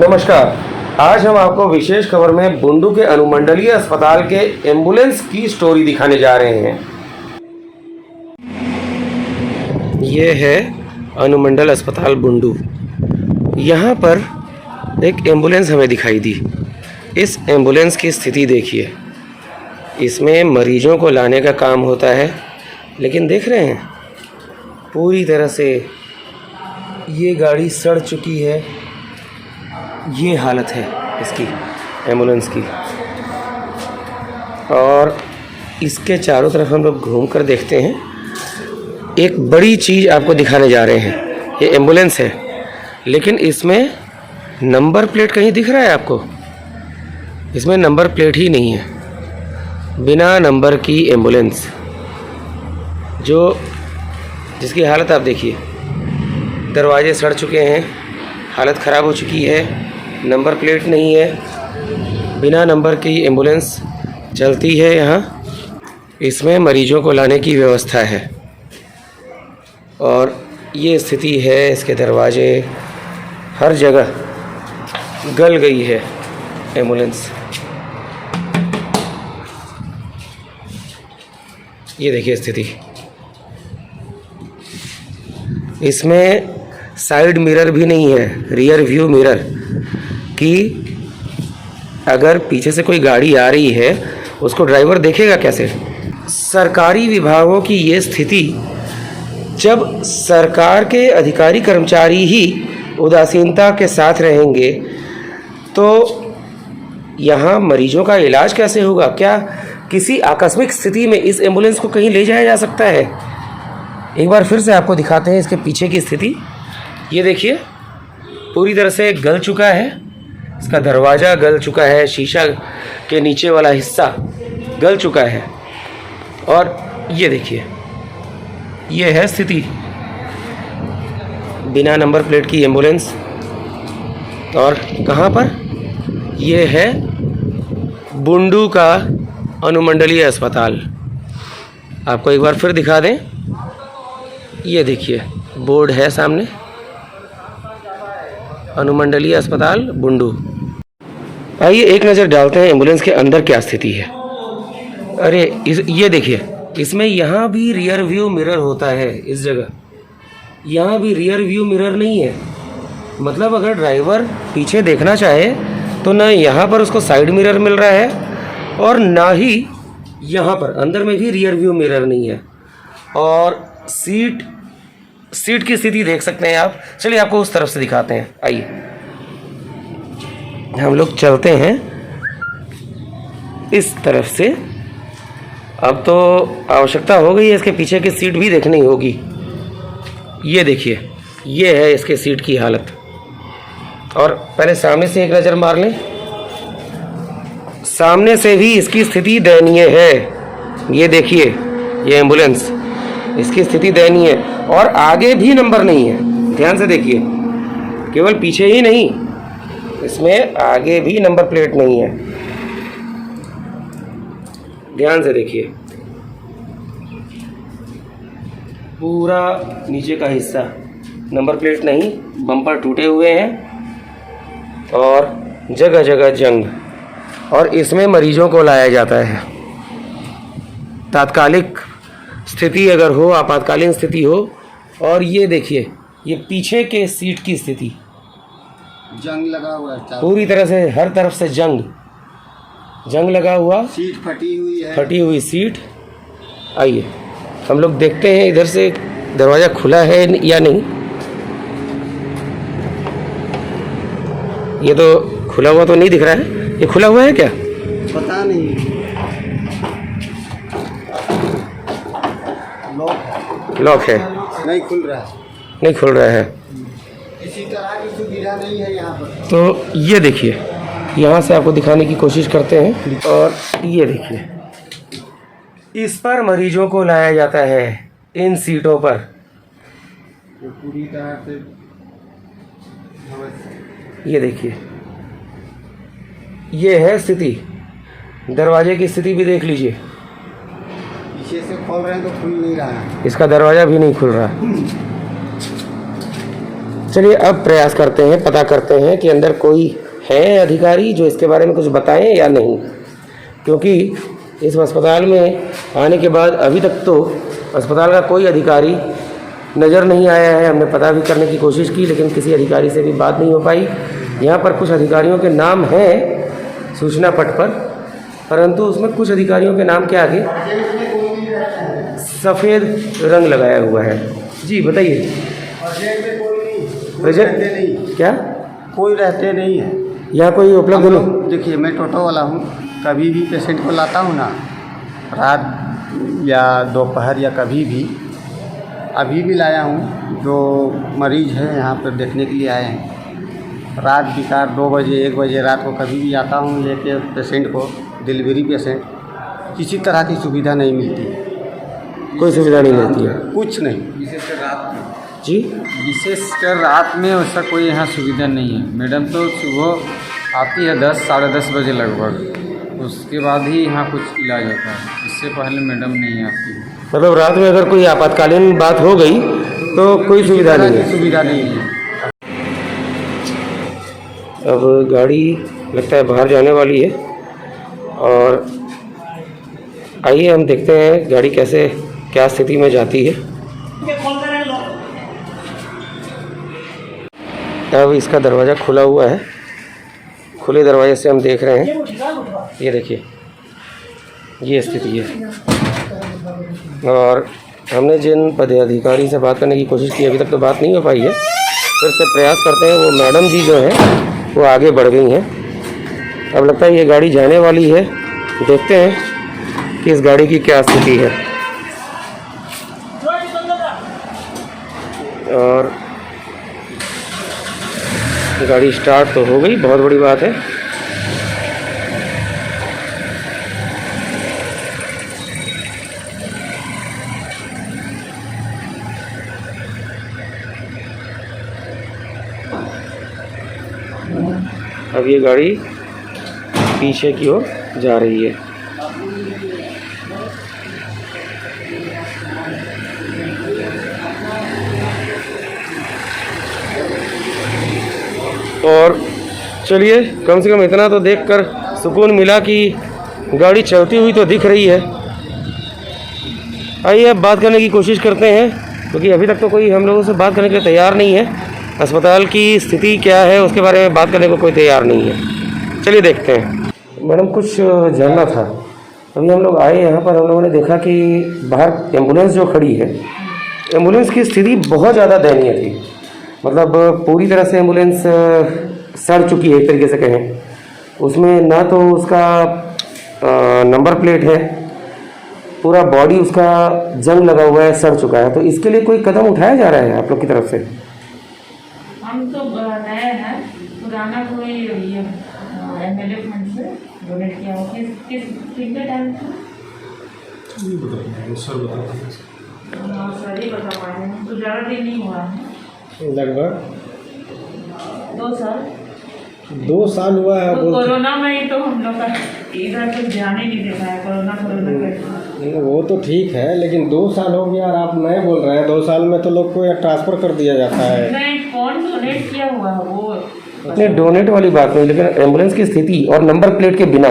नमस्कार। आज हम आपको विशेष खबर में बुंडू के अनुमंडलीय अस्पताल के एम्बुलेंस की स्टोरी दिखाने जा रहे हैं। ये है अनुमंडल अस्पताल बुंडू। यहाँ पर एक एम्बुलेंस हमें दिखाई दी। इस एम्बुलेंस की स्थिति देखिए। इसमें मरीजों को लाने का काम होता है, लेकिन देख रहे हैं पूरी तरह से ये गाड़ी सड़ चुकी है। ये हालत है इसकी एम्बुलेंस की। और इसके चारों तरफ हम लोग घूम कर देखते हैं। एक बड़ी चीज़ आपको दिखाने जा रहे हैं। ये एम्बुलेंस है, लेकिन इसमें नंबर प्लेट कहीं दिख रहा है आपको? इसमें नंबर प्लेट ही नहीं है। बिना नंबर की एम्बुलेंस जिसकी हालत आप देखिए। दरवाजे सड़ चुके हैं, हालत ख़राब हो चुकी है, नंबर प्लेट नहीं है। बिना नंबर की एम्बुलेंस चलती है यहाँ। इसमें मरीजों को लाने की व्यवस्था है और ये स्थिति है। इसके दरवाजे हर जगह गल गई है एम्बुलेंस। ये देखिए स्थिति। इसमें साइड मिरर भी नहीं है, रियर व्यू मिरर, कि अगर पीछे से कोई गाड़ी आ रही है उसको ड्राइवर देखेगा कैसे। सरकारी विभागों की ये स्थिति, जब सरकार के अधिकारी कर्मचारी ही उदासीनता के साथ रहेंगे तो यहाँ मरीजों का इलाज कैसे होगा? क्या किसी आकस्मिक स्थिति में इस एम्बुलेंस को कहीं ले जाया जा सकता है? एक बार फिर से आपको दिखाते हैं इसके पीछे की स्थिति। ये देखिए पूरी तरह से गल चुका है। इसका दरवाज़ा गल चुका है, शीशा के नीचे वाला हिस्सा गल चुका है। और ये देखिए, ये है स्थिति। बिना नंबर प्लेट की एम्बुलेंस। और कहाँ पर? ये है बुंडू का अनुमंडलीय अस्पताल। आपको एक बार फिर दिखा दें। ये देखिए बोर्ड है सामने, अनुमंडलीय अस्पताल बुंडू। आइए एक नज़र डालते हैं एम्बुलेंस के अंदर क्या स्थिति है। अरे ये देखिए, इसमें यहाँ भी रियर व्यू मिरर होता है। इस जगह यहाँ भी रियर व्यू मिरर नहीं है। मतलब अगर ड्राइवर पीछे देखना चाहे तो ना यहाँ पर उसको साइड मिरर मिल रहा है और ना ही यहाँ पर अंदर में भी रियर व्यू मिरर नहीं है। और सीट की स्थिति देख सकते हैं आप। चलिए आपको उस तरफ से दिखाते हैं। आइए हम लोग चलते हैं इस तरफ से। अब तो आवश्यकता हो गई है, इसके पीछे की सीट भी देखनी होगी। ये देखिए, ये है इसके सीट की हालत। और पहले सामने से एक नज़र मार लें। सामने से भी इसकी स्थिति दयनीय है। ये देखिए, ये एम्बुलेंस, इसकी स्थिति दयनीय है। और आगे भी नंबर नहीं है। ध्यान से देखिए, केवल पीछे ही नहीं, इसमें आगे भी नंबर प्लेट नहीं है। ध्यान से देखिए, पूरा नीचे का हिस्सा नंबर प्लेट नहीं, बम्पर टूटे हुए हैं और जगह जगह जंग। और इसमें मरीजों को लाया जाता है। तात्कालिक स्थिति अगर हो, आपातकालीन स्थिति हो। और ये देखिए, ये पीछे के सीट की स्थिति, जंग लगा हुआ है पूरी तरह से, हर तरफ से जंग लगा हुआ, सीट फटी हुई है, फटी हुई सीट। आइए हम लोग देखते हैं इधर से दरवाज़ा खुला है या नहीं। ये तो खुला हुआ तो नहीं दिख रहा है। ये खुला हुआ है क्या? पता नहीं। लॉक है, नहीं खुल रहा है। नहीं खुल रहा है। किसी तरह की सुविधा नहीं है यहाँ पर। तो ये देखिए, यहाँ से आपको दिखाने की कोशिश करते हैं। और ये देखिए, इस पर मरीजों को लाया जाता है, इन सीटों पर। पूरी तरह से ये देखिए, ये है स्थिति। दरवाजे की स्थिति भी देख लीजिए। पीछे से खोल रहे हैं तो खुल नहीं रहा है। इसका दरवाज़ा भी नहीं खुल रहा। चलिए अब प्रयास करते हैं, पता करते हैं कि अंदर कोई है अधिकारी जो इसके बारे में कुछ बताएं या नहीं, क्योंकि इस अस्पताल में आने के बाद अभी तक तो अस्पताल का कोई अधिकारी नज़र नहीं आया है। हमने पता भी करने की कोशिश की लेकिन किसी अधिकारी से भी बात नहीं हो पाई। यहाँ पर कुछ अधिकारियों के नाम हैं सूचना पट पर, परंतु उसमें कुछ अधिकारियों के नाम के आगे सफ़ेद रंग लगाया हुआ है। जी बताइए। प्रेजेंट क्या कोई रहते नहीं है यहाँ, कोई उपलब्ध हम नहीं? लोग देखिए, मैं टोटो वाला हूँ, कभी भी पेशेंट को लाता हूँ ना, रात या दोपहर या कभी भी, अभी भी लाया हूँ, जो मरीज़ है यहाँ पर देखने के लिए आए हैं, रात बिकार 2 बजे 1 बजे रात को कभी भी आता हूँ लेके पेशेंट को, डिलीवरी पेशेंट, किसी तरह की सुविधा नहीं मिलती है, कोई सुविधा नहीं मिलती है, कुछ नहीं। विशेषकर रात में, जी विशेषकर रात में वैसा कोई यहाँ सुविधा नहीं है। मैडम तो सुबह आती है 10 साढ़े 10 बजे लगभग, उसके बाद ही यहाँ कुछ इलाज होता है, इससे पहले मैडम नहीं आती है। मतलब रात में अगर कोई आपातकालीन बात हो गई तो कोई सुविधा नहीं है? सुविधा नहीं है। अब गाड़ी लगता है बाहर जाने वाली है और आइए हम देखते हैं गाड़ी कैसे क्या स्थिति में जाती है। अब इसका दरवाज़ा खुला हुआ है, खुले दरवाजे से हम देख रहे हैं, ये देखिए ये स्थिति है। और हमने जिन पदाधिकारी से बात करने की कोशिश की अभी तक तो बात नहीं हो पाई है, फिर से प्रयास करते हैं। वो मैडम जी जो हैं वो आगे बढ़ गई हैं, अब लगता है ये गाड़ी जाने वाली है, देखते हैं कि इस गाड़ी की क्या स्थिति है। और गाड़ी स्टार्ट तो हो गई, बहुत बड़ी बात है। अब ये गाड़ी पीछे की ओर जा रही है। और चलिए कम से कम इतना तो देखकर सुकून मिला कि गाड़ी चलती हुई तो दिख रही है। आइए अब बात करने की कोशिश करते हैं, क्योंकि अभी तक तो कोई हम लोगों से बात करने के लिए तैयार नहीं है। अस्पताल की स्थिति क्या है उसके बारे में बात करने को कोई तैयार नहीं है। चलिए देखते हैं। मैडम कुछ जानना था। अभी हम लोग आए यहाँ पर, हम लोगों ने देखा कि बाहर एम्बुलेंस जो खड़ी है, एम्बुलेंस की स्थिति बहुत ज़्यादा दयनीय थी। मतलब पूरी तरह से एम्बुलेंस सड़ चुकी है एक तरीके से कहें। उसमें ना तो उसका नंबर प्लेट है, पूरा बॉडी उसका जंग लगा हुआ है, सड़ चुका है। तो इसके लिए कोई कदम उठाया जा रहा है आप लोग की तरफ से? हम तो नए हैं, पुराना कोई ये एमएलए फंड से डोनेट किया हो। कितने टाइम से? सर ही बता पाए हैं, तो ज़्यादा दिन नहीं हुआ है, लगभग 2 साल। 2 साल हुआ है। तो कोरोना में ही तो हम लोग का इधर कुछ ध्यान ही नहीं देता है, कोरोना वो तो ठीक है, लेकिन 2 साल हो गया और आप नए बोल रहे हैं। 2 साल में तो लोग को ट्रांसफ़र कर दिया जाता है। नहीं, कौन डोनेट किया हुआ है वो? नहीं, डोनेट वाली बात नहीं, लेकिन एम्बुलेंस की स्थिति और नंबर प्लेट के बिना।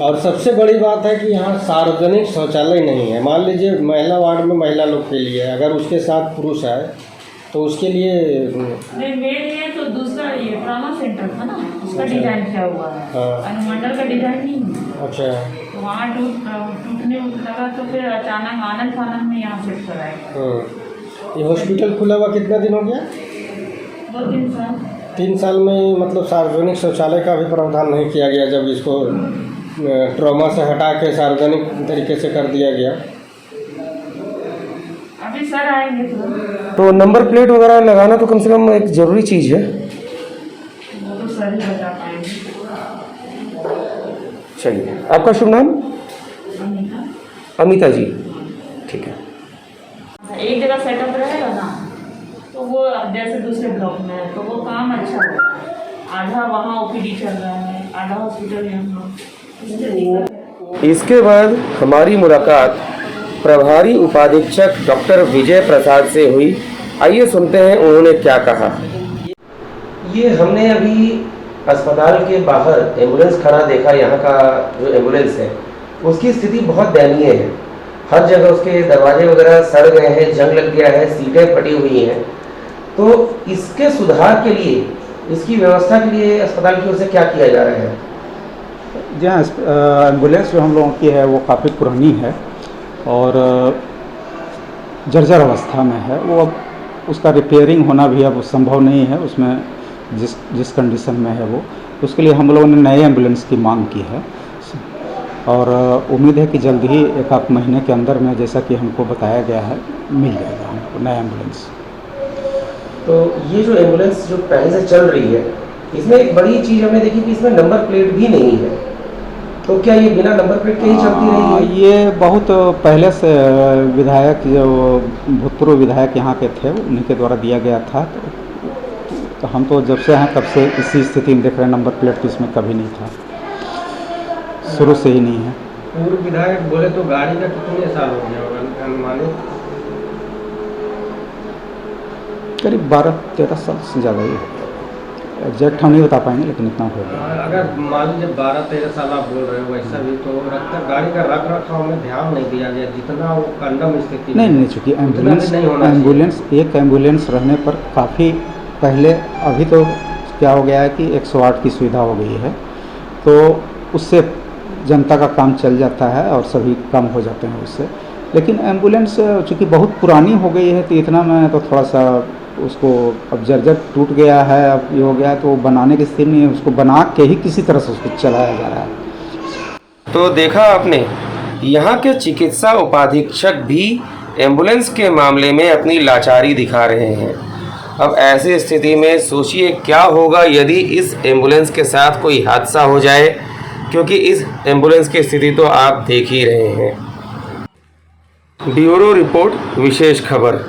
और सबसे बड़ी बात है कि यहाँ सार्वजनिक शौचालय नहीं है। मान लीजिए महिला वार्ड में महिला लोग के लिए, अगर उसके साथ पुरुष है तो उसके लिए नहीं, मेरे लिए तो दूसरा ये ट्रॉमा सेंटर था ना, उसका डिजाइन किया हुआ है। हाँ। अनुमंडल का डिजाइन नहीं है। अच्छा, तो वहाँ टूटने लगा तो फिर अचानक आनंद फानंद में यहाँ शिफ्ट कराए। हाँ। ये हॉस्पिटल खुला हुआ कितना दिन हो गया? 2-3 साल। 3 साल में मतलब सार्वजनिक शौचालय का भी प्रावधान नहीं किया गया, जब इसको ट्रॉमा से हटा के सार्वजनिक तरीके से कर दिया गया। अभी सर आएंगे तो नंबर प्लेट वगैरह लगाना तो कम से कम एक ज़रूरी चीज़ है। वो तो सर ही बता पाएंगे। चलिए, आपका शुभ नाम? अमीना। अमिता जी, ठीक है। एक जगह सेटअप रहेगा ना, तो वो जैसे दूसरे ब्लॉक में है तो वो काम अच्छा होगा। आधा वहाँ ओपीडी चल रहा है, आधा हॉस्पिटल यहाँ। इसके बाद हमारी मुलाकात प्रभारी उपाधीक्षक डॉक्टर विजय प्रसाद से हुई, आइए सुनते हैं उन्होंने क्या कहा। ये हमने अभी अस्पताल के बाहर एम्बुलेंस खड़ा देखा। यहाँ का जो एम्बुलेंस है उसकी स्थिति बहुत दयनीय है। हर जगह उसके दरवाजे वगैरह सड़ गए हैं, जंग लग गया है, सीटें फटी हुई हैं। तो इसके सुधार के लिए, इसकी व्यवस्था के लिए अस्पताल की ओर से क्या किया जा रहा है? जी हाँ, एम्बुलेंस जो हम लोगों की है वो काफ़ी पुरानी है और जर्जर अवस्था में है। वो अब उसका रिपेयरिंग होना भी अब संभव नहीं है उसमें, जिस कंडीशन में है वो। उसके लिए हम लोगों ने नए एम्बुलेंस की मांग की है और उम्मीद है कि जल्द ही एक आध महीने के अंदर में, जैसा कि हमको बताया गया है, मिल जाएगा हमको नया एम्बुलेंस। तो ये जो एम्बुलेंस जो पहले से चल रही है, इसमें एक बड़ी चीज़ हमने देखी कि इसमें नंबर प्लेट भी नहीं है। तो क्या ये बिना नंबर प्लेट के ही चलती रही है? ये बहुत पहले से विधायक, जो भूतपूर्व विधायक यहाँ के थे, उन्हीं के द्वारा दिया गया था। तो हम तो जब से हैं तब से इसी स्थिति में देख रहे हैं। नंबर प्लेट तो इसमें कभी नहीं था, शुरू से ही नहीं है। पूर्व विधायक बोले तो गाड़ी का कितने साल हो गया होगा अनुमानित? करीब 12-13 साल से ज़्यादा ही हो गया। एग्जैक्ट हम नहीं बता पाएंगे, लेकिन इतना हो गया। अगर मान लीजिए 12-13 साल आप बोल रहे हो, वैसा भी तो गाड़ी का रख रखाव में ध्यान नहीं दिया गया, जितना वो कंडम स्थिति नहीं, चूँकि एम्बुलेंस एक एम्बुलेंस रहने पर काफ़ी पहले, अभी तो क्या हो गया है कि 108 की सुविधा हो गई है, तो उससे जनता का काम चल जाता है और सभी काम हो जाते हैं उससे। लेकिन एम्बुलेंस चूँकि बहुत पुरानी हो गई है, तो इतना में तो थोड़ा सा उसको, अब जर्जर टूट गया है, अब ये हो गया है, तो बनाने की स्थिति नहीं है। उसको बना के ही किसी तरह से उसको चलाया जा रहा है। तो देखा आपने, यहाँ के चिकित्सा उपाधीक्षक भी एम्बुलेंस के मामले में अपनी लाचारी दिखा रहे हैं। अब ऐसी स्थिति में सोचिए क्या होगा यदि इस एम्बुलेंस के साथ कोई हादसा हो जाए, क्योंकि इस एम्बुलेंस की स्थिति तो आप देख ही रहे हैं। ब्यूरो रिपोर्ट, विशेष खबर।